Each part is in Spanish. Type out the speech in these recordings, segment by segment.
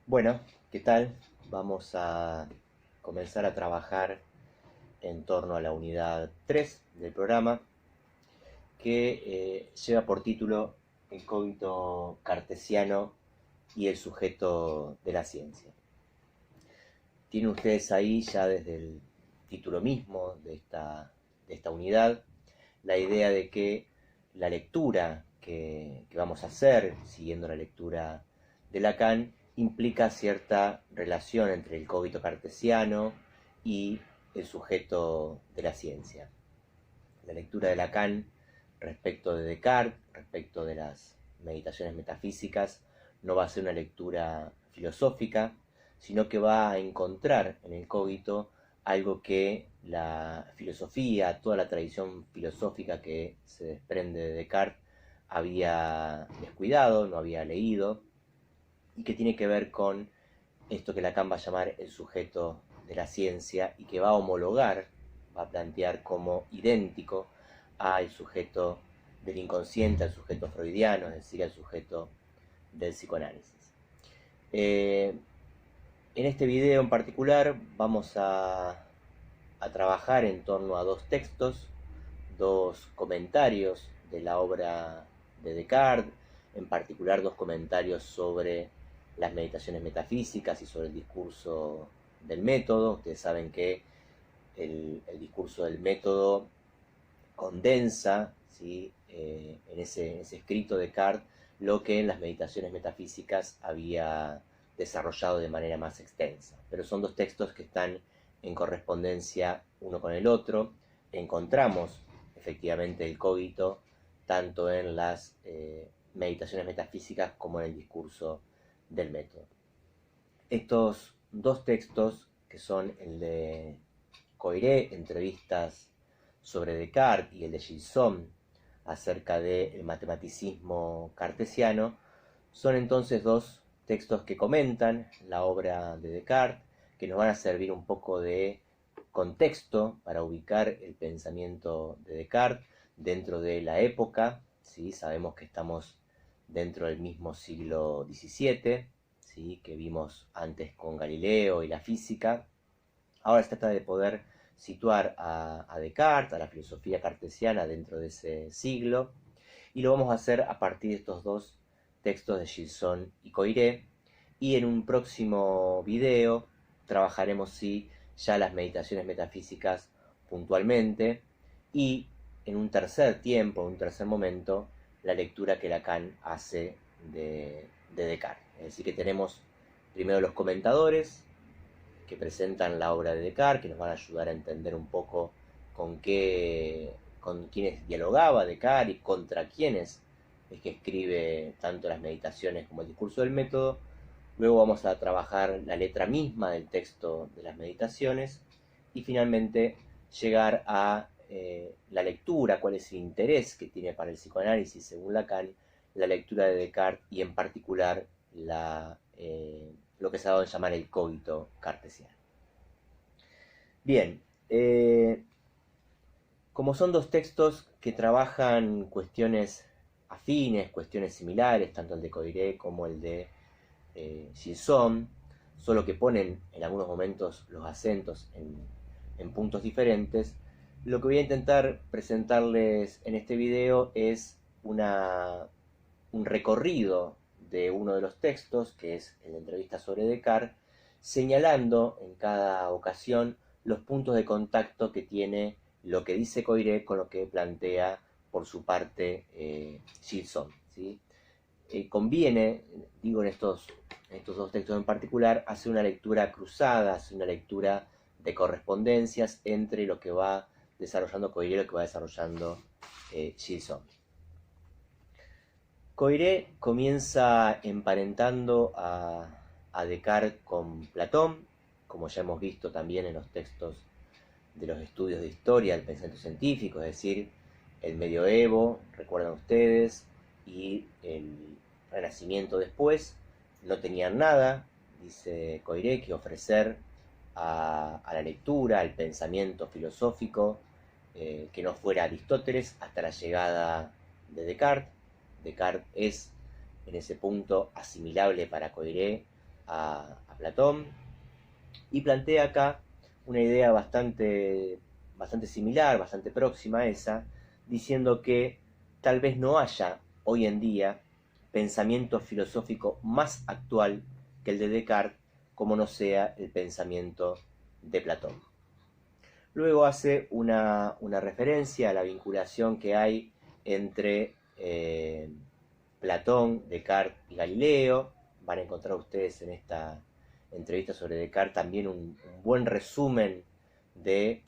Bueno, ¿qué tal? Vamos a comenzar a trabajar en torno a la unidad 3 del programa que lleva por título El cogito cartesiano y el sujeto de la ciencia. Tienen ustedes ahí ya desde el título mismo de esta unidad la idea de que la lectura que vamos a hacer, siguiendo la lectura de Lacan, implica cierta relación entre el cogito cartesiano y el sujeto de la ciencia. La lectura de Lacan respecto de Descartes, respecto de las meditaciones metafísicas, no va a ser una lectura filosófica, sino que va a encontrar en el cogito algo que la filosofía, toda la tradición filosófica que se desprende de Descartes había descuidado, no había leído, y que tiene que ver con esto que Lacan va a llamar el sujeto de la ciencia y que va a homologar, va a plantear como idéntico al sujeto del inconsciente, al sujeto freudiano, es decir, al sujeto del psicoanálisis. En este video en particular vamos a trabajar en torno a dos textos, dos comentarios de la obra de Descartes, en particular dos comentarios sobre las meditaciones metafísicas y sobre el discurso del método. Ustedes saben que el discurso del método condensa, ¿sí? En ese escrito de Descartes lo que en las meditaciones metafísicas había desarrollado de manera más extensa. Pero son dos textos que están en correspondencia uno con el otro. Encontramos efectivamente el cogito tanto en las meditaciones metafísicas como en el discurso del método. Estos dos textos, que son el de Coiré, entrevistas sobre Descartes, y el de Gilson, acerca del matematicismo cartesiano, son entonces dos textos que comentan la obra de Descartes, que nos van a servir un poco de contexto para ubicar el pensamiento de Descartes dentro de la época. ¿Sí? Sabemos que estamos dentro del mismo siglo XVII, ¿sí? Que vimos antes con Galileo y la física. Ahora se trata de poder situar a Descartes, a la filosofía cartesiana dentro de ese siglo, y lo vamos a hacer a partir de estos dos textos de Gilson y Coiré, y en un próximo video trabajaremos sí ya las meditaciones metafísicas puntualmente, y en un tercer tiempo, en un tercer momento, la lectura que Lacan hace de Descartes. Es decir, que tenemos primero los comentadores que presentan la obra de Descartes, que nos van a ayudar a entender un poco con quiénes dialogaba Descartes y contra quiénes es que escribe tanto las meditaciones como el discurso del método. Luego vamos a trabajar la letra misma del texto de las meditaciones y finalmente llegar a la lectura, cuál es el interés que tiene para el psicoanálisis según Lacan, la lectura de Descartes y en particular lo que se ha dado en llamar el cogito cartesiano. Bien, como son dos textos que trabajan cuestiones afines, cuestiones similares, tanto el de Coiré como el de Gilson, solo que ponen en algunos momentos los acentos en puntos diferentes, lo que voy a intentar presentarles en este video es un recorrido de uno de los textos, que es el de entrevista sobre Descartes, señalando en cada ocasión los puntos de contacto que tiene lo que dice Coiré con lo que plantea por su parte Gilson, ¿sí? Conviene, digo en estos dos textos en particular, hacer una lectura cruzada, hacer una lectura de correspondencias entre lo que va desarrollando Coiré y lo que va desarrollando Gilson. Coiré comienza emparentando a Descartes con Platón, como ya hemos visto también en los textos de los estudios de historia del pensamiento científico, es decir, el medioevo, recuerdan ustedes, y el Renacimiento después, no tenían nada, dice Coiré, que ofrecer a la lectura, al pensamiento filosófico, que no fuera Aristóteles hasta la llegada de Descartes. Descartes es en ese punto asimilable para Coiré a Platón, y plantea acá una idea bastante similar, bastante próxima a esa, diciendo que tal vez no haya hoy en día pensamiento filosófico más actual que el de Descartes, como no sea el pensamiento de Platón. Luego hace una referencia a la vinculación que hay entre Platón, Descartes y Galileo. Van a encontrar ustedes en esta entrevista sobre Descartes también un buen resumen de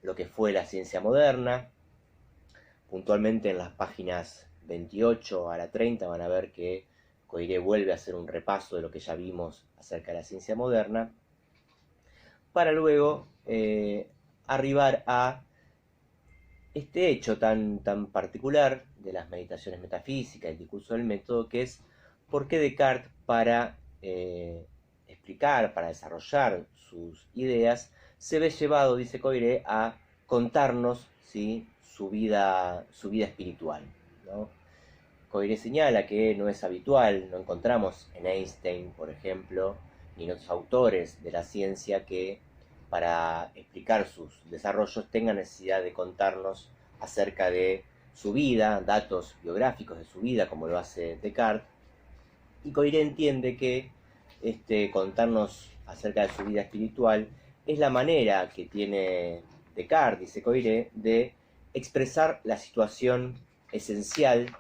lo que fue la ciencia moderna. Puntualmente en las páginas 28 a la 30 van a ver que Coiré vuelve a hacer un repaso de lo que ya vimos acerca de la ciencia moderna, para luego arribar a este hecho tan particular de las meditaciones metafísicas, el discurso del método, que es por qué Descartes, para explicar, para desarrollar sus ideas, se ve llevado, dice Coiré, a contarnos, ¿sí?, su vida espiritual, ¿no? Coiré señala que no es habitual, no encontramos en Einstein, por ejemplo, ni en otros autores de la ciencia que para explicar sus desarrollos tengan necesidad de contarnos acerca de su vida, datos biográficos de su vida, como lo hace Descartes. Y Coiré entiende que contarnos acerca de su vida espiritual es la manera que tiene Descartes, dice Coiré, de expresar la situación esencial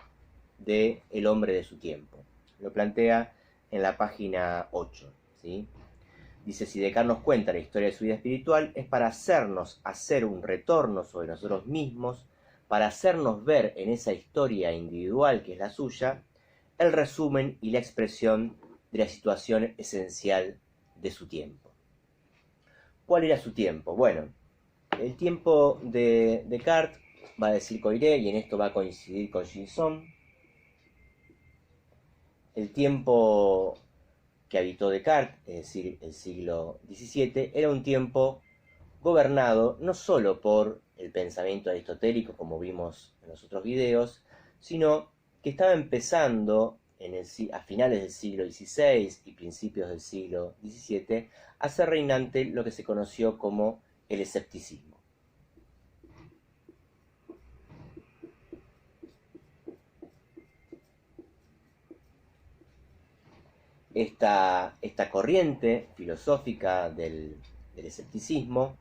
del hombre de su tiempo. Lo plantea en la página 8, ¿sí? Dice, si Descartes nos cuenta la historia de su vida espiritual, es para hacernos hacer un retorno sobre nosotros mismos, para hacernos ver en esa historia individual que es la suya, el resumen y la expresión de la situación esencial de su tiempo. ¿Cuál era su tiempo? Bueno, el tiempo de Descartes, va a decir Coiré, y en esto va a coincidir con Gilson, el tiempo que habitó Descartes, es decir, el siglo XVII, era un tiempo gobernado no solo por el pensamiento aristotélico, como vimos en los otros videos, sino que estaba empezando a finales del siglo XVI y principios del siglo XVII a ser reinante lo que se conoció como el escepticismo. Esta corriente filosófica del escepticismo,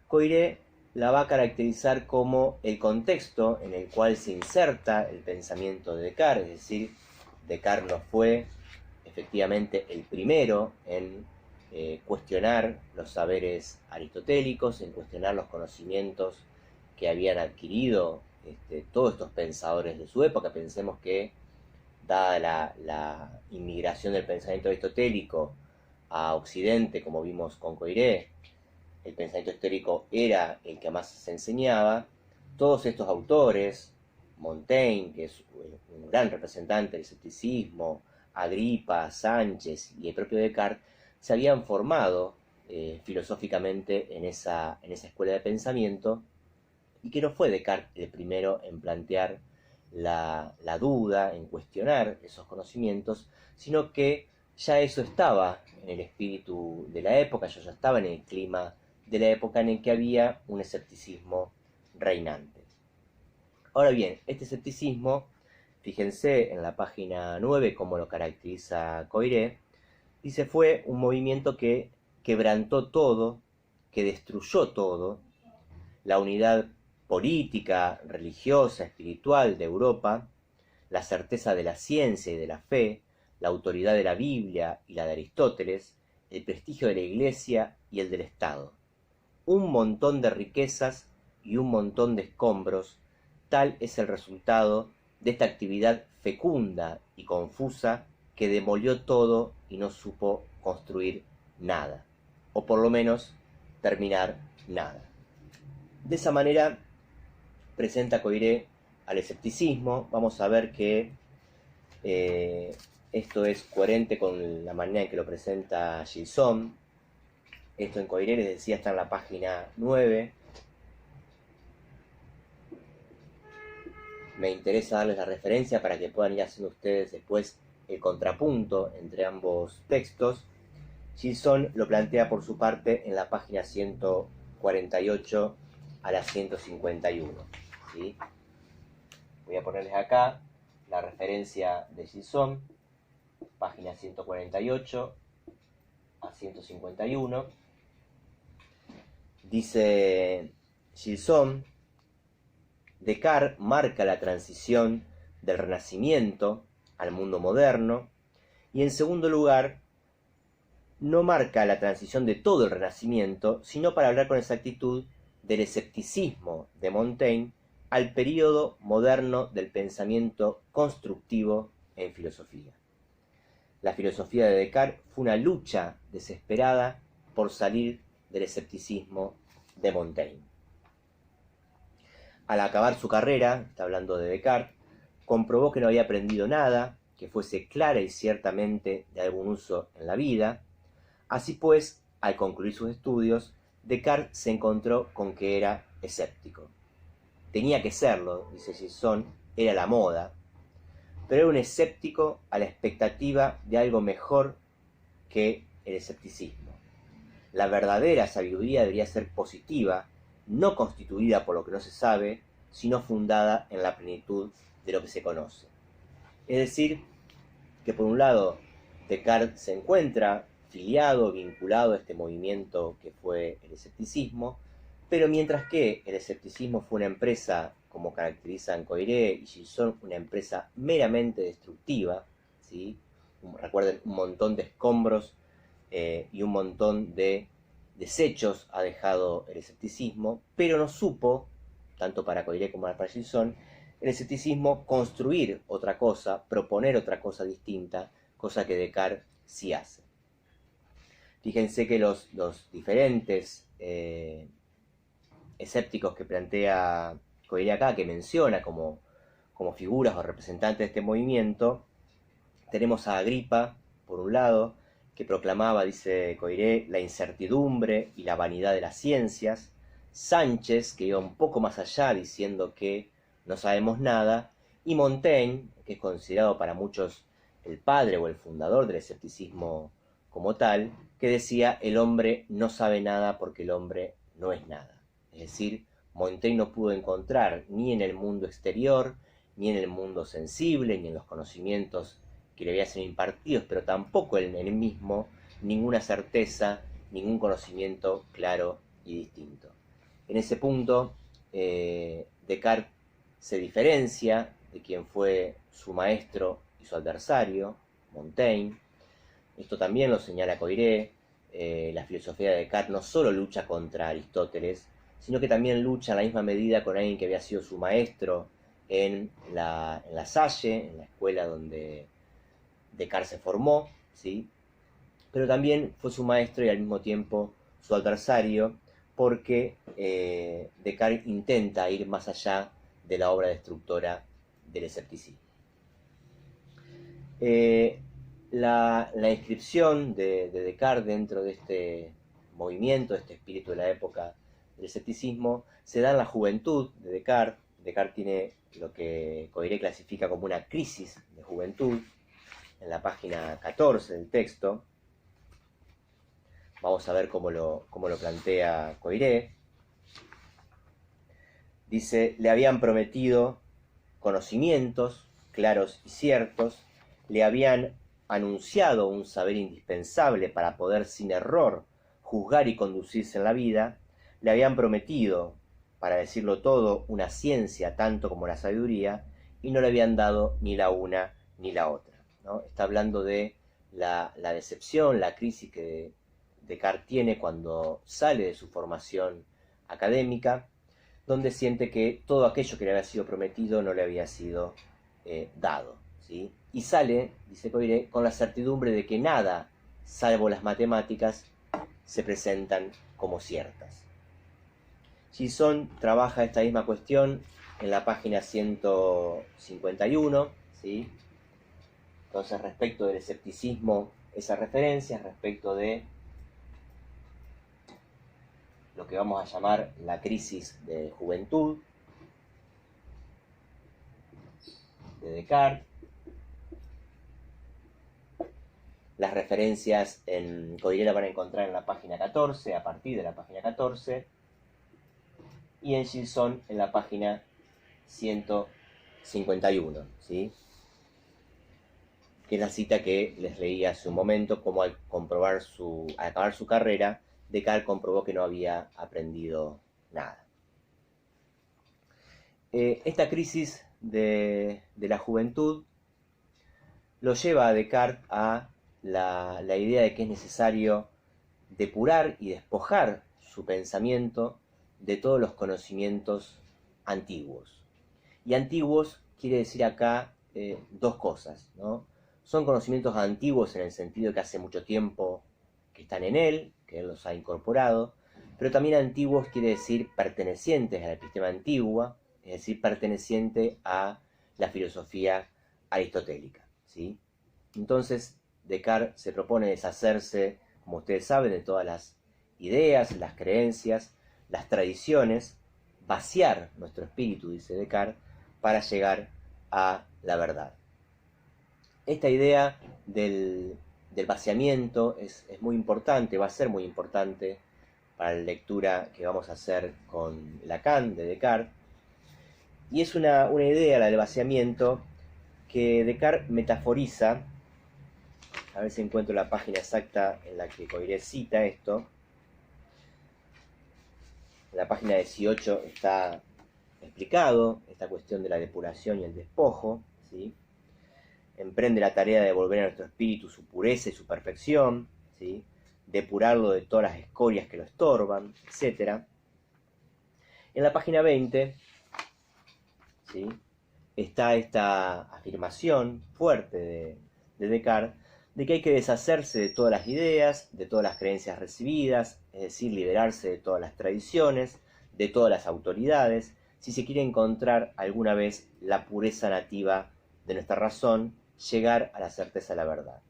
Coiré la va a caracterizar como el contexto en el cual se inserta el pensamiento de Descartes, es decir, Descartes no fue efectivamente el primero en cuestionar los saberes aristotélicos, en cuestionar los conocimientos que habían adquirido todos estos pensadores de su época. Pensemos que, dada la inmigración del pensamiento aristotélico a Occidente, como vimos con Coiré, el pensamiento histórico era el que más se enseñaba. Todos estos autores, Montaigne, que es un gran representante del escepticismo, Agripa, Sánchez y el propio Descartes, se habían formado filosóficamente en esa escuela de pensamiento, y que no fue Descartes el primero en plantear la duda, en cuestionar esos conocimientos, sino que ya eso estaba en el espíritu de la época, ya estaba en el clima de la época en el que había un escepticismo reinante. Ahora bien, este escepticismo, fíjense en la página 9 cómo lo caracteriza Coiré, dice, fue un movimiento que quebrantó todo, que destruyó todo, la unidad política, religiosa, espiritual de Europa, la certeza de la ciencia y de la fe, la autoridad de la Biblia y la de Aristóteles, el prestigio de la Iglesia y el del Estado. Un montón de riquezas y un montón de escombros, tal es el resultado de esta actividad fecunda y confusa que demolió todo y no supo construir nada, o por lo menos terminar nada. De esa manera presenta Coiré al escepticismo. Vamos a ver que esto es coherente con la manera en que lo presenta Gilson. Esto en Coiré, les decía, está en la página 9. Me interesa darles la referencia para que puedan ir haciendo ustedes después el contrapunto entre ambos textos, Gilson lo plantea por su parte en la página 148 a la 151. ¿Sí? Voy a ponerles acá la referencia de Gilson, página 148 a 151. Dice Gilson: Descartes marca la transición del Renacimiento al mundo moderno, y en segundo lugar, no marca la transición de todo el Renacimiento, sino para hablar con exactitud del escepticismo de Montaigne al período moderno del pensamiento constructivo en filosofía. La filosofía de Descartes fue una lucha desesperada por salir del escepticismo de Montaigne. Al acabar su carrera, está hablando de Descartes, comprobó que no había aprendido nada que fuese clara y ciertamente de algún uso en la vida. Así pues, al concluir sus estudios, Descartes se encontró con que era escéptico. Tenía que serlo, dice Gilson, era la moda, pero era un escéptico a la expectativa de algo mejor que el escepticismo. La verdadera sabiduría debería ser positiva, no constituida por lo que no se sabe, sino fundada en la plenitud de lo que se conoce. Es decir, que por un lado Descartes se encuentra filiado, vinculado a este movimiento que fue el escepticismo, pero mientras que el escepticismo fue una empresa, como caracterizan Coiré y Gilson, una empresa meramente destructiva, ¿sí? Recuerden, un montón de escombros y un montón de desechos ha dejado el escepticismo, pero no supo, tanto para Coiré como para Gilson, el escepticismo construir otra cosa, proponer otra cosa distinta, cosa que Descartes sí hace. Fíjense que los diferentes escépticos que plantea Coiré acá, que menciona como figuras o representantes de este movimiento, tenemos a Agripa, por un lado, que proclamaba, dice Coiré, la incertidumbre y la vanidad de las ciencias; Sánchez, que iba un poco más allá, diciendo que no sabemos nada; y Montaigne, que es considerado para muchos el padre o el fundador del escepticismo como tal, que decía: el hombre no sabe nada porque el hombre no es nada. Es decir, Montaigne no pudo encontrar ni en el mundo exterior, ni en el mundo sensible, ni en los conocimientos que le habían sido impartidos, pero tampoco en él mismo, ninguna certeza, ningún conocimiento claro y distinto. En ese punto, Descartes se diferencia de quien fue su maestro y su adversario, Montaigne. Esto también lo señala Coiré. La filosofía de Descartes no solo lucha contra Aristóteles, sino que también lucha en la misma medida con alguien que había sido su maestro en la Salle, en la escuela donde Descartes se formó, ¿sí? Pero también fue su maestro y al mismo tiempo su adversario, porque Descartes intenta ir más allá de la obra destructora del escepticismo. La inscripción de Descartes dentro de este movimiento, de este espíritu de la época del escepticismo, se da en la juventud de Descartes. Descartes tiene lo que Coiré clasifica como una crisis de juventud, en la página 14 del texto. Vamos a ver cómo lo plantea Coiré. Dice: le habían prometido conocimientos claros y ciertos, le habían anunciado un saber indispensable para poder sin error juzgar y conducirse en la vida, le habían prometido, para decirlo todo, una ciencia tanto como la sabiduría, y no le habían dado ni la una ni la otra, ¿no? Está hablando de la decepción, la crisis que Descartes tiene cuando sale de su formación académica, donde siente que todo aquello que le había sido prometido no le había sido dado, ¿sí? Y sale, dice Coiré, con la certidumbre de que nada, salvo las matemáticas, se presentan como ciertas. Gilson trabaja esta misma cuestión en la página 151, ¿sí? Entonces, respecto del escepticismo, esas referencias, respecto de lo que vamos a llamar la crisis de juventud de Descartes. Las referencias en Coiré las van a encontrar en la página 14, a partir de la página 14, y en Gilson en la página 151, ¿sí? Que es la cita que les leí hace un momento, como al acabar su carrera, Descartes comprobó que no había aprendido nada. Esta crisis de la juventud lo lleva a Descartes a la idea de que es necesario depurar y despojar su pensamiento de todos los conocimientos antiguos. Y antiguos quiere decir acá dos cosas, ¿no? Son conocimientos antiguos en el sentido de que hace mucho tiempo que están en él, que él los ha incorporado, pero también antiguos quiere decir pertenecientes a la epistema antigua, es decir, perteneciente a la filosofía aristotélica, ¿sí? Entonces, Descartes se propone deshacerse, como ustedes saben, de todas las ideas, las creencias, las tradiciones, vaciar nuestro espíritu, dice Descartes, para llegar a la verdad. Esta idea del vaciamiento es muy importante, va a ser muy importante para la lectura que vamos a hacer con Lacan de Descartes, y es una idea, la del vaciamiento, que Descartes metaforiza. A ver si encuentro la página exacta en la que Coiré cita esto. En la página 18 está explicado esta cuestión de la depuración y el despojo, ¿sí? Emprende la tarea de devolver a nuestro espíritu su pureza y su perfección, ¿sí? Depurarlo de todas las escorias que lo estorban, etc. En la página 20, ¿sí?, está esta afirmación fuerte de Descartes de que hay que deshacerse de todas las ideas, de todas las creencias recibidas, es decir, liberarse de todas las tradiciones, de todas las autoridades, si se quiere encontrar alguna vez la pureza nativa de nuestra razón, llegar a la certeza de la verdad.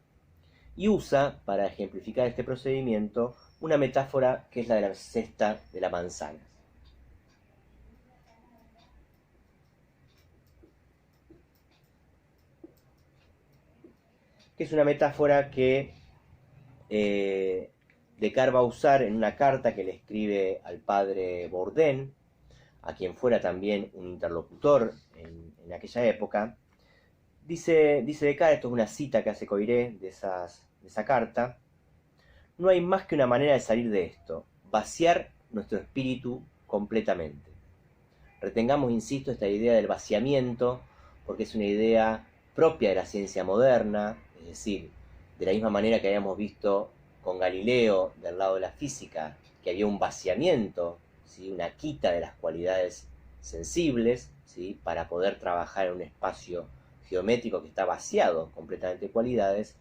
Y usa, para ejemplificar este procedimiento, una metáfora que es la de la cesta de la manzana. Que es una metáfora que Descartes va a usar en una carta que le escribe al padre Bourdain, a quien fuera también un interlocutor en aquella época. Dice Descartes, esto es una cita que hace Coiré de esa carta: no hay más que una manera de salir de esto, vaciar nuestro espíritu completamente. Retengamos, insisto, esta idea del vaciamiento, porque es una idea propia de la ciencia moderna, es decir, de la misma manera que habíamos visto con Galileo del lado de la física, que había un vaciamiento, ¿sí?, una quita de las cualidades sensibles, ¿sí?, para poder trabajar en un espacio geométrico que está vaciado completamente de cualidades.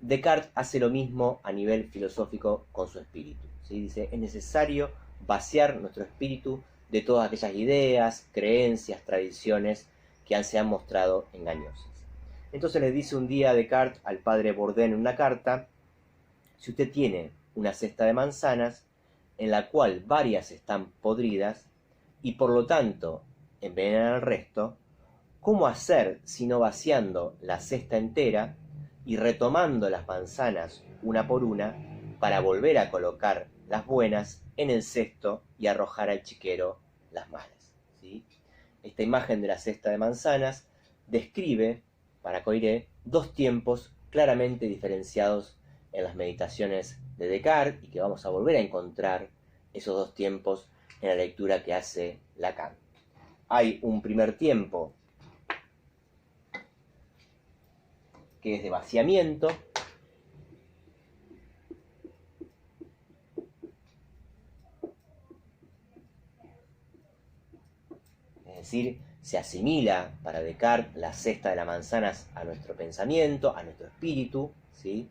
Descartes hace lo mismo a nivel filosófico con su espíritu, ¿sí? Dice, es necesario vaciar nuestro espíritu de todas aquellas ideas, creencias, tradiciones que se han mostrado engañosas. Entonces le dice un día Descartes al padre Bourdain en una carta: si usted tiene una cesta de manzanas en la cual varias están podridas y por lo tanto envenenan al resto, ¿cómo hacer sino vaciando la cesta entera y retomando las manzanas una por una para volver a colocar las buenas en el cesto y arrojar al chiquero las malas, ¿sí? Esta imagen de la cesta de manzanas describe, para Coiré, dos tiempos claramente diferenciados en las meditaciones de Descartes, y que vamos a volver a encontrar esos dos tiempos en la lectura que hace Lacan. Hay un primer tiempo que es de vaciamiento, es decir, se asimila para Descartes la cesta de las manzanas a nuestro pensamiento, a nuestro espíritu, ¿sí?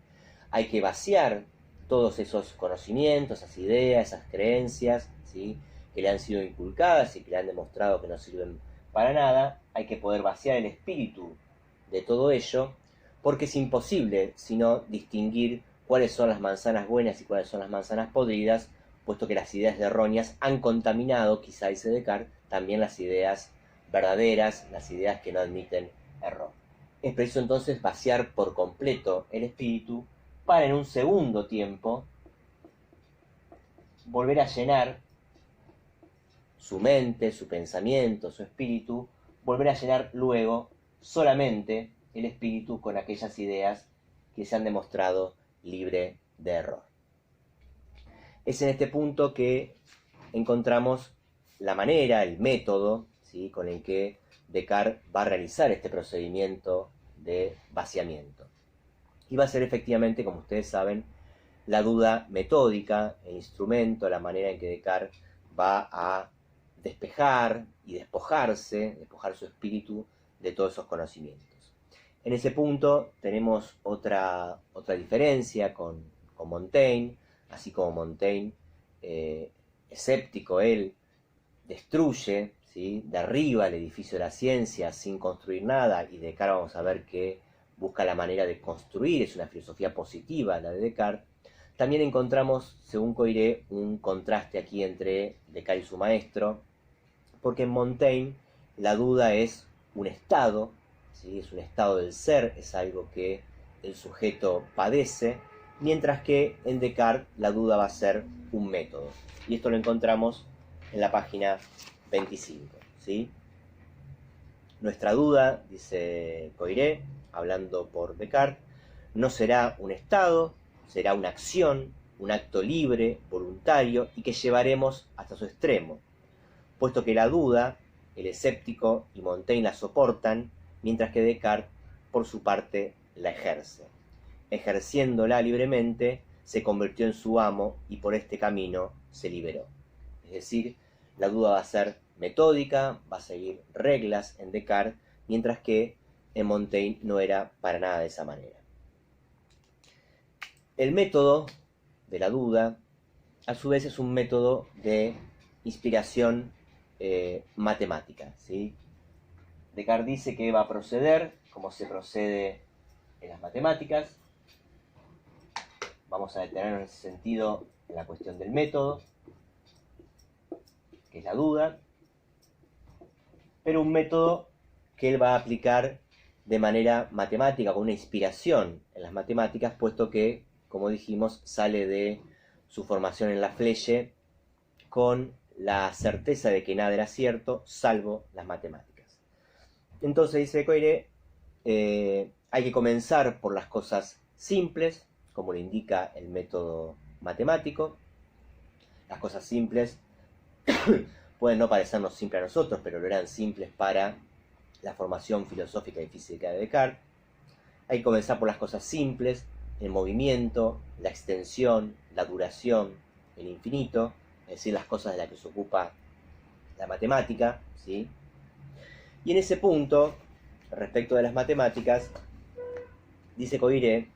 Hay que vaciar todos esos conocimientos, esas ideas, esas creencias, ¿sí?, que le han sido inculcadas y que le han demostrado que no sirven para nada. Hay que poder vaciar el espíritu de todo ello, porque es imposible sino distinguir cuáles son las manzanas buenas y cuáles son las manzanas podridas, puesto que las ideas erróneas han contaminado, quizá dice Descartes, también las ideas verdaderas, las ideas que no admiten error. Es preciso entonces vaciar por completo el espíritu para en un segundo tiempo volver a llenar su mente, su pensamiento, su espíritu, volver a llenar luego solamente el espíritu con aquellas ideas que se han demostrado libre de error. Es en este punto que encontramos la manera, el método, ¿sí?, con el que Descartes va a realizar este procedimiento de vaciamiento. Y va a ser efectivamente, como ustedes saben, la duda metódica, el instrumento, la manera en que Descartes va a despejar y despojar su espíritu de todos esos conocimientos. En ese punto tenemos otra diferencia con Montaigne, así como Montaigne, escéptico él, destruye, ¿sí?, derriba el edificio de la ciencia sin construir nada, y Descartes vamos a ver que busca la manera de construir, es una filosofía positiva la de Descartes. También encontramos, según Coiré, un contraste aquí entre Descartes y su maestro, porque en Montaigne la duda es un estado, ¿sí?, es un estado del ser, es algo que el sujeto padece, mientras que en Descartes la duda va a ser un método. Y esto lo encontramos en la página 25, ¿sí? Nuestra duda, dice Coiré, hablando por Descartes, no será un estado, será una acción, un acto libre, voluntario, y que llevaremos hasta su extremo, puesto que la duda, el escéptico y Montaigne la soportan, mientras que Descartes, por su parte, la ejerce. Ejerciéndola libremente, se convirtió en su amo y por este camino se liberó. Es decir, la duda va a ser metódica, va a seguir reglas en Descartes, mientras que en Montaigne no era para nada de esa manera. El método de la duda, a su vez, es un método de inspiración matemática, ¿sí? Descartes dice que va a proceder como se procede en las matemáticas. Vamos a detenernos en ese sentido en la cuestión del método, que es la duda, pero un método que él va a aplicar de manera matemática, con una inspiración en las matemáticas, puesto que, como dijimos, sale de su formación en la Fleche con la certeza de que nada era cierto, salvo las matemáticas. Entonces, dice Coiré, hay que comenzar por las cosas simples, como lo indica el método matemático. Las cosas simples pueden no parecernos simples a nosotros, pero lo eran simples para la formación filosófica y física de Descartes. Hay que comenzar por las cosas simples, el movimiento, la extensión, la duración, el infinito, es decir, las cosas de las que se ocupa la matemática, ¿sí? Y en ese punto, respecto de las matemáticas, dice Coiré,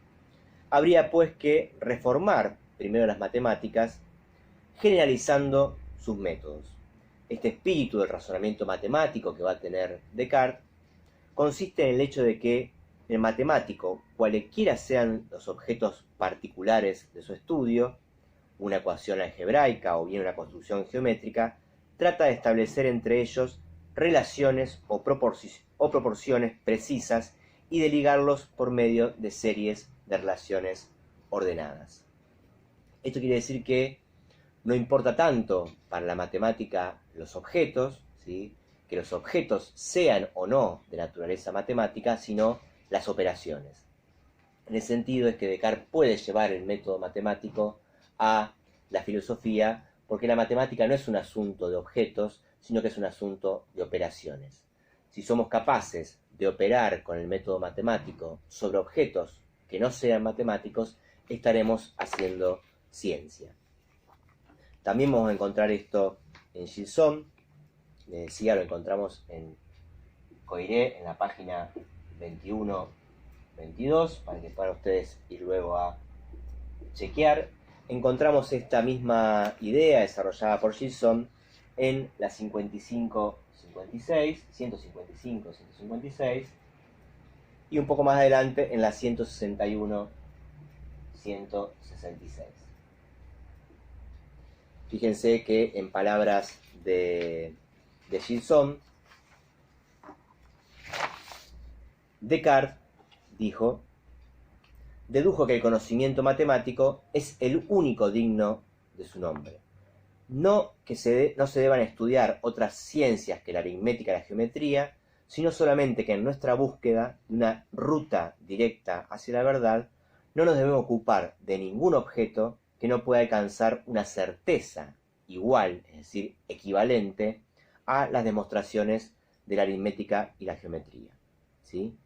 habría pues que reformar primero las matemáticas, generalizando sus métodos. Este espíritu del razonamiento matemático que va a tener Descartes consiste en el hecho de que el matemático, cualesquiera sean los objetos particulares de su estudio, una ecuación algebraica o bien una construcción geométrica, trata de establecer entre ellos relaciones o proporciones precisas y de ligarlos por medio de series de relaciones ordenadas. Esto quiere decir que no importa tanto para la matemática los objetos, ¿sí?, que los objetos sean o no de naturaleza matemática, sino las operaciones. En ese sentido es que Descartes puede llevar el método matemático a la filosofía, porque la matemática no es un asunto de objetos, sino que es un asunto de operaciones. Si somos capaces de operar con el método matemático sobre objetos que no sean matemáticos, estaremos haciendo ciencia. También vamos a encontrar esto en Gilson, les decía, lo encontramos en Coiré, en la página 21-22, para que puedan ustedes ir luego a chequear. Encontramos esta misma idea desarrollada por Gilson en la 155, 156, y un poco más adelante en la 161, 166. Fíjense que en palabras de Gilson, Descartes dijo, dedujo que el conocimiento matemático es el único digno de su nombre. No que no se deban estudiar otras ciencias que la aritmética y la geometría, sino solamente que en nuestra búsqueda de una ruta directa hacia la verdad, no nos debemos ocupar de ningún objeto que no pueda alcanzar una certeza igual, es decir, equivalente a las demostraciones de la aritmética y la geometría. ¿Sí?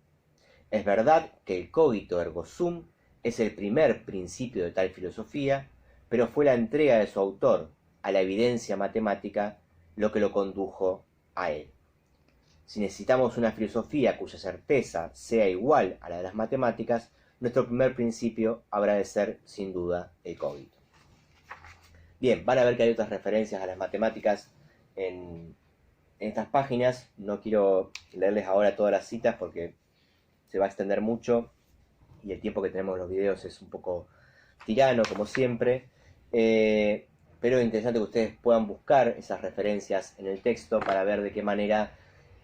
Es verdad que el cogito ergo sum es el primer principio de tal filosofía, pero fue la entrega de su autor a la evidencia matemática lo que lo condujo a él. Si necesitamos una filosofía cuya certeza sea igual a la de las matemáticas, nuestro primer principio habrá de ser, sin duda, el cogito. Bien, van a ver que hay otras referencias a las matemáticas en estas páginas. No quiero leerles ahora todas las citas porque se va a extender mucho y el tiempo que tenemos en los videos es un poco tirano, como siempre. Pero es interesante que ustedes puedan buscar esas referencias en el texto para ver de qué manera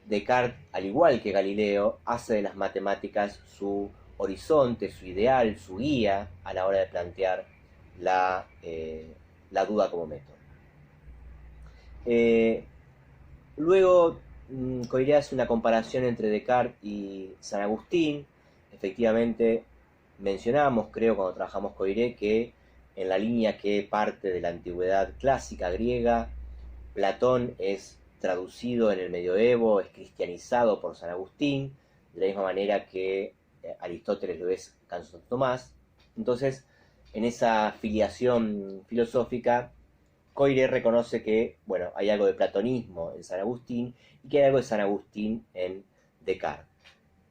Descartes, al igual que Galileo, hace de las matemáticas su horizonte, su ideal, su guía a la hora de plantear la duda como método. Luego, Coiré hace una comparación entre Descartes y San Agustín. Efectivamente, mencionamos, creo, cuando trabajamos Coiré, que en la línea que parte de la antigüedad clásica griega, Platón es traducido en el medioevo, es cristianizado por San Agustín, de la misma manera que Aristóteles lo es Santo Tomás. Entonces, en esa filiación filosófica, Coiré reconoce que, bueno, hay algo de platonismo en San Agustín y que hay algo de San Agustín en Descartes.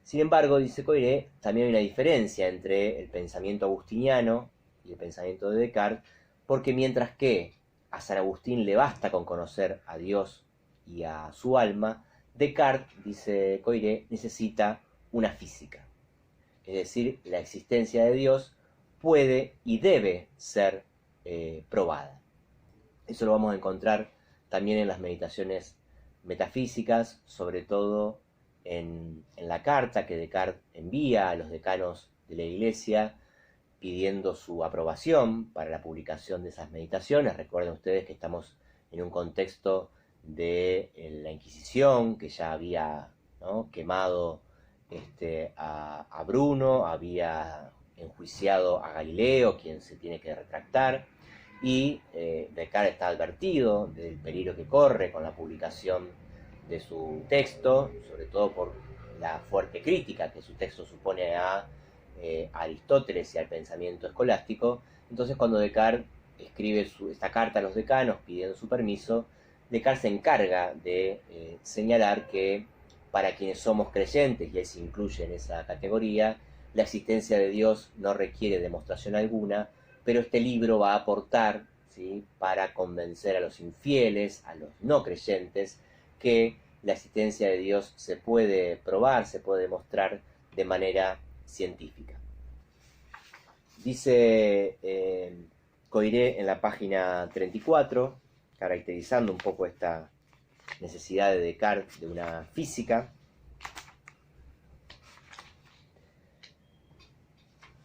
Sin embargo, dice Coiré, también hay una diferencia entre el pensamiento agustiniano y el pensamiento de Descartes, porque mientras que a San Agustín le basta con conocer a Dios y a su alma, Descartes, dice Coiré, necesita una física. Es decir, la existencia de Dios puede y debe ser probada. Eso lo vamos a encontrar también en las meditaciones metafísicas, sobre todo en la carta que Descartes envía a los decanos de la Iglesia pidiendo su aprobación para la publicación de esas meditaciones. Recuerden ustedes que estamos en un contexto de la Inquisición, que ya había, ¿no?, quemado a Bruno, había enjuiciado a Galileo, quien se tiene que retractar, y Descartes está advertido del peligro que corre con la publicación de su texto, sobre todo por la fuerte crítica que su texto supone a Aristóteles y al pensamiento escolástico. Entonces, cuando Descartes escribe esta carta a los decanos pidiendo su permiso, Descartes se encarga de señalar que para quienes somos creyentes, y él se incluye en esa categoría, la existencia de Dios no requiere demostración alguna, pero este libro va a aportar, ¿sí?, para convencer a los infieles, a los no creyentes, que la existencia de Dios se puede probar, se puede demostrar de manera científica. Dice Coiré en la página 34, caracterizando un poco esta necesidad de Descartes de una física.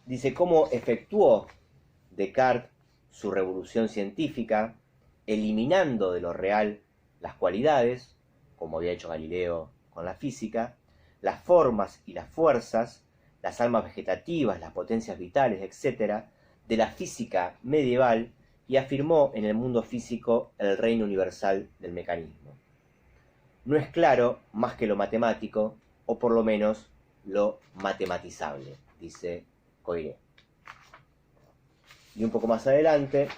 Dice cómo efectuó Descartes su revolución científica, eliminando de lo real las cualidades, como había hecho Galileo con la física, las formas y las fuerzas, las almas vegetativas, las potencias vitales, etc., de la física medieval, y afirmó en el mundo físico el reino universal del mecanismo. No es claro más que lo matemático, o por lo menos lo matematizable, dice Coiré. Y un poco más adelante,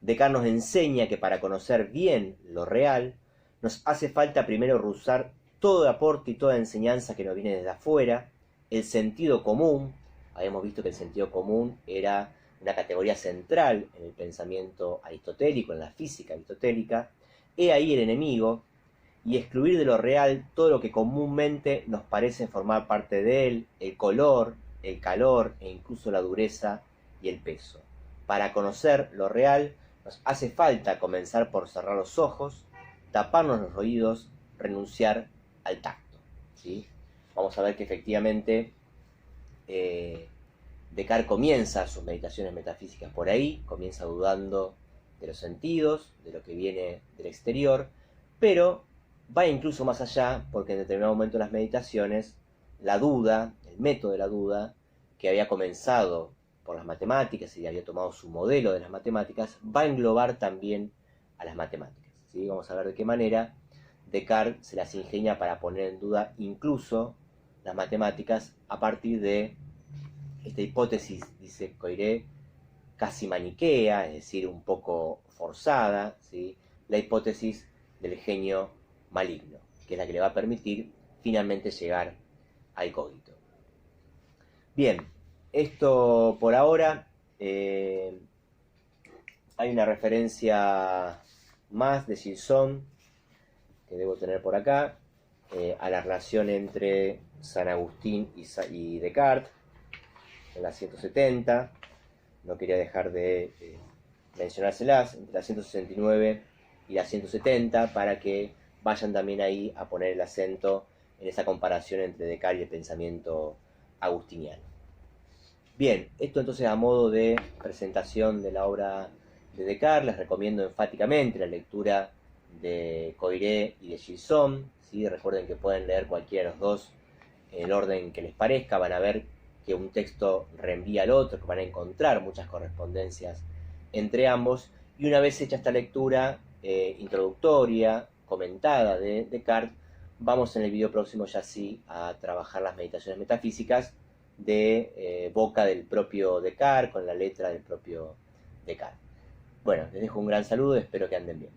Descartes nos enseña que para conocer bien lo real, nos hace falta primero rehusar todo aporte y toda enseñanza que nos viene desde afuera, el sentido común. Habíamos visto que el sentido común era una categoría central en el pensamiento aristotélico, en la física aristotélica. He ahí el enemigo, y excluir de lo real todo lo que comúnmente nos parece formar parte de él, el color, el calor e incluso la dureza y el peso. Para conocer lo real nos hace falta comenzar por cerrar los ojos, taparnos los oídos, renunciar al tacto, ¿sí? vamos a ver que efectivamente Descartes comienza sus meditaciones metafísicas por ahí, comienza dudando de los sentidos, de lo que viene del exterior, pero va incluso más allá, porque en determinado momento de las meditaciones, la duda, el método de la duda, que había comenzado por las matemáticas y había tomado su modelo de las matemáticas, va a englobar también a las matemáticas, ¿sí? Vamos a ver de qué manera Descartes se las ingenia para poner en duda incluso las matemáticas a partir de esta hipótesis, dice Coiré, casi maniquea, es decir, un poco forzada, ¿sí? La hipótesis del genio maligno, que es la que le va a permitir finalmente llegar al cogito. Bien, esto por ahora. Hay una referencia más de Gilson que debo tener por acá, a la relación entre San Agustín y Descartes, en la 170. No quería dejar de mencionárselas, entre la 169 y la 170, para que vayan también ahí a poner el acento en esa comparación entre Descartes y el pensamiento agustiniano. Bien, esto entonces a modo de presentación de la obra de Descartes. Les recomiendo enfáticamente la lectura de Coiré y de Gilson, ¿sí? Recuerden que pueden leer cualquiera de los dos en el orden que les parezca, van a ver que un texto reenvía al otro, que van a encontrar muchas correspondencias entre ambos, y una vez hecha esta lectura introductoria, comentada de Descartes, vamos en el video próximo ya sí a trabajar las meditaciones metafísicas de boca del propio Descartes, con la letra del propio Descartes. Bueno, les dejo un gran saludo, espero que anden bien.